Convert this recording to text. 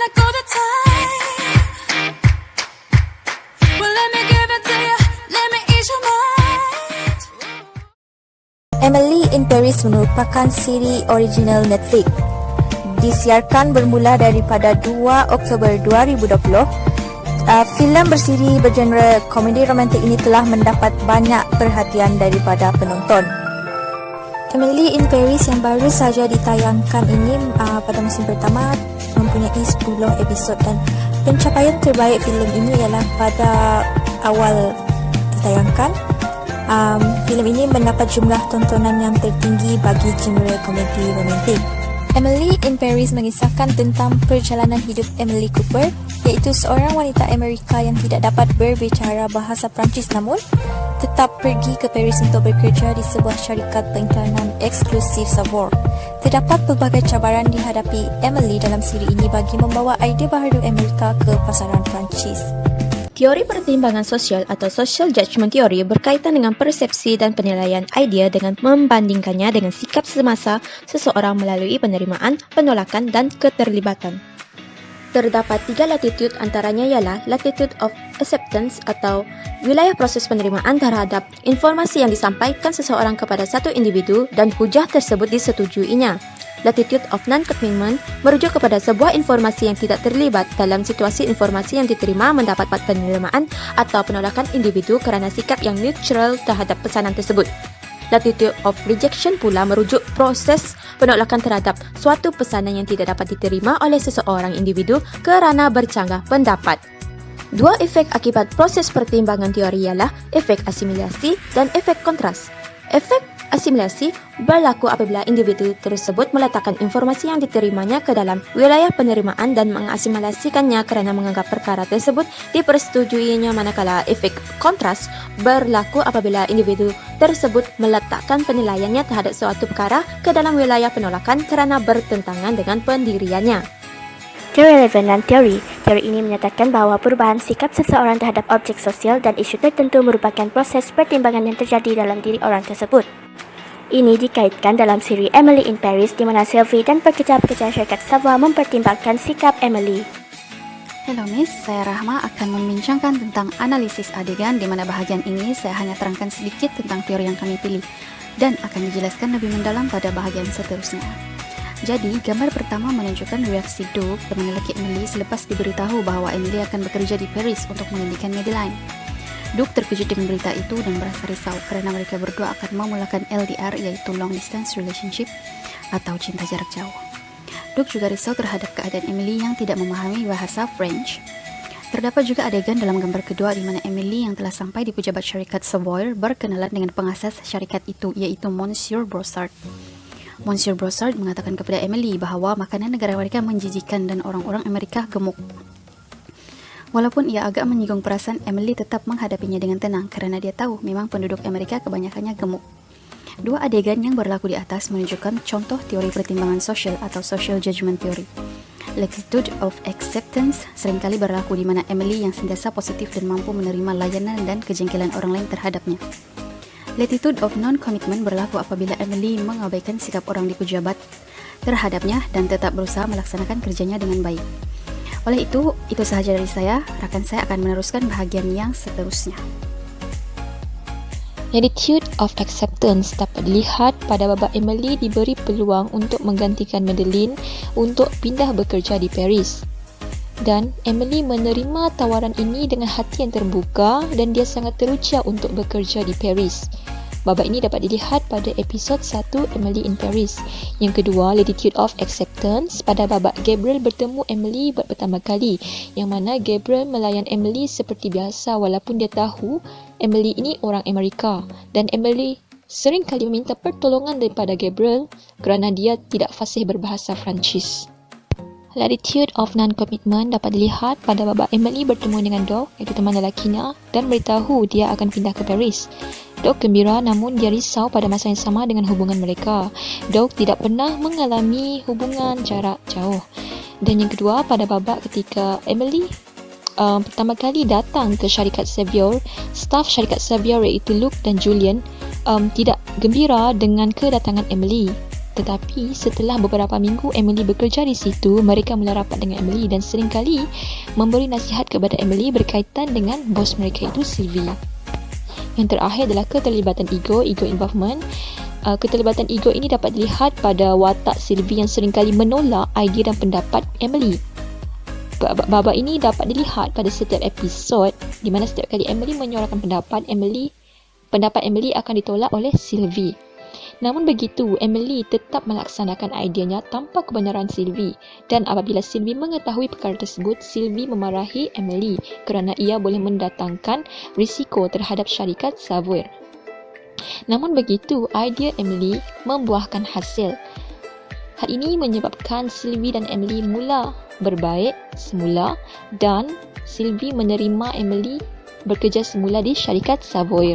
Like all the time. Well, let me give it to you. Let me ease your mind. Emily in Paris merupakan siri original Netflix. Disiarkan bermula daripada 2 Oktober 2020. Filem bersiri bergenre komedi romantik ini telah mendapat banyak perhatian daripada penonton. Emily in Paris yang baru saja ditayangkan ini pada musim pertama mempunyai 10 episod dan pencapaian terbaik filem ini ialah pada awal ditayangkan. Filem ini mendapat jumlah tontonan yang tertinggi bagi genre komedi romantik. Emily in Paris mengisahkan tentang perjalanan hidup Emily Cooper, iaitu seorang wanita Amerika yang tidak dapat berbicara bahasa Perancis namun tetap pergi ke Paris untuk bekerja di sebuah syarikat peinternan eksklusif Savoy. Terdapat pelbagai cabaran dihadapi Emily dalam siri ini bagi membawa idea baharu Amerika ke pasaran Perancis. Teori pertimbangan sosial atau social judgment theory berkaitan dengan persepsi dan penilaian idea dengan membandingkannya dengan sikap semasa seseorang melalui penerimaan, penolakan dan keterlibatan. Terdapat 3 latitude, antaranya ialah latitude of acceptance atau wilayah proses penerimaan terhadap informasi yang disampaikan seseorang kepada satu individu dan hujah tersebut disetujuinya. Latitude of non-commitment merujuk kepada sebuah informasi yang tidak terlibat dalam situasi informasi yang diterima mendapat penerimaan atau penolakan individu kerana sikap yang neutral terhadap pesanan tersebut. Latitude of rejection pula merujuk proses penolakan terhadap suatu pesanan yang tidak dapat diterima oleh seseorang individu kerana bercanggah pendapat. Dua efek akibat proses pertimbangan teori ialah efek asimilasi dan efek kontras. Efek asimilasi berlaku apabila individu tersebut meletakkan informasi yang diterimanya ke dalam wilayah penerimaan dan mengasimilasikannya kerana menganggap perkara tersebut dipersetujuinya, manakala efek kontras berlaku apabila individu tersebut meletakkan penilaiannya terhadap suatu perkara ke dalam wilayah penolakan kerana bertentangan dengan pendiriannya. Kerelevanan teori. Teori ini menyatakan bahawa perubahan sikap seseorang terhadap objek sosial dan isu tertentu merupakan proses pertimbangan yang terjadi dalam diri orang tersebut. Ini dikaitkan dalam siri Emily in Paris di mana Sylvie dan pekerja-pekerja syarikat Savoy mempertimbangkan sikap Emily. Hello Miss, saya Rahma akan membincangkan tentang analisis adegan di mana bahagian ini saya hanya terangkan sedikit tentang teori yang kami pilih dan akan dijelaskan lebih mendalam pada bahagian seterusnya. Jadi, gambar pertama menunjukkan reaksi Doug, teman lelaki Emily selepas diberitahu bahawa Emily akan bekerja di Paris untuk menggantikan Madeline. Doug terkejut dengan berita itu dan merasa risau kerana mereka berdua akan memulakan LDR, iaitu Long Distance Relationship atau cinta jarak jauh. Doug juga risau terhadap keadaan Emily yang tidak memahami bahasa French. Terdapat juga adegan dalam gambar kedua di mana Emily yang telah sampai di pejabat syarikat Savoy berkenalan dengan pengasas syarikat itu, iaitu Monsieur Brossard. Monsieur Brossard mengatakan kepada Emily bahawa makanan negara mereka menjijikkan dan orang-orang Amerika gemuk. Walaupun ia agak menyinggung perasaan, Emily tetap menghadapinya dengan tenang kerana dia tahu memang penduduk Amerika kebanyakannya gemuk. Dua adegan yang berlaku di atas menunjukkan contoh teori pertimbangan sosial atau social judgment theory. Latitude of acceptance seringkali berlaku di mana Emily yang sentiasa positif dan mampu menerima layanan dan kejengkelan orang lain terhadapnya. Latitude of non-commitment berlaku apabila Emily mengabaikan sikap orang di pejabat terhadapnya dan tetap berusaha melaksanakan kerjanya dengan baik. Oleh itu sahaja dari saya. Rakan saya akan meneruskan bahagian yang seterusnya. Latitude of acceptance dapat dilihat pada baba Emily diberi peluang untuk menggantikan Madeline untuk pindah bekerja di Paris. Dan Emily menerima tawaran ini dengan hati yang terbuka dan dia sangat teruja untuk bekerja di Paris. Babak ini dapat dilihat pada episod 1 Emily in Paris. Yang kedua, Latitude of Acceptance pada babak Gabriel bertemu Emily buat pertama kali, yang mana Gabriel melayan Emily seperti biasa walaupun dia tahu Emily ini orang Amerika dan Emily sering kali meminta pertolongan daripada Gabriel kerana dia tidak fasih berbahasa Perancis. Latitude of non-commitment dapat dilihat pada babak Emily bertemu dengan Doug, iaitu teman lelakinya, dan beritahu dia akan pindah ke Paris. Doug gembira namun dia risau pada masa yang sama dengan hubungan mereka. Doug tidak pernah mengalami hubungan jarak jauh. Dan yang kedua, pada babak ketika Emily pertama kali datang ke syarikat Savoy, staf syarikat Savoy iaitu Luke dan Julian tidak gembira dengan kedatangan Emily. Tetapi setelah beberapa minggu Emily bekerja di situ, mereka mula rapat dengan Emily dan seringkali memberi nasihat kepada Emily berkaitan dengan bos mereka itu Sylvie. Yang terakhir adalah keterlibatan ego involvement. Keterlibatan ego ini dapat dilihat pada watak Sylvie yang seringkali menolak idea dan pendapat Emily. Babak ini dapat dilihat pada setiap episod di mana setiap kali Emily menyuarakan pendapat Emily akan ditolak oleh Sylvie. Namun begitu, Emily tetap melaksanakan ideanya tanpa kebenaran Sylvie, dan apabila Sylvie mengetahui perkara tersebut, Sylvie memarahi Emily kerana ia boleh mendatangkan risiko terhadap syarikat Savoy. Namun begitu, idea Emily membuahkan hasil. Hal ini menyebabkan Sylvie dan Emily mula berbaik semula dan Sylvie menerima Emily bekerja semula di syarikat Savoy.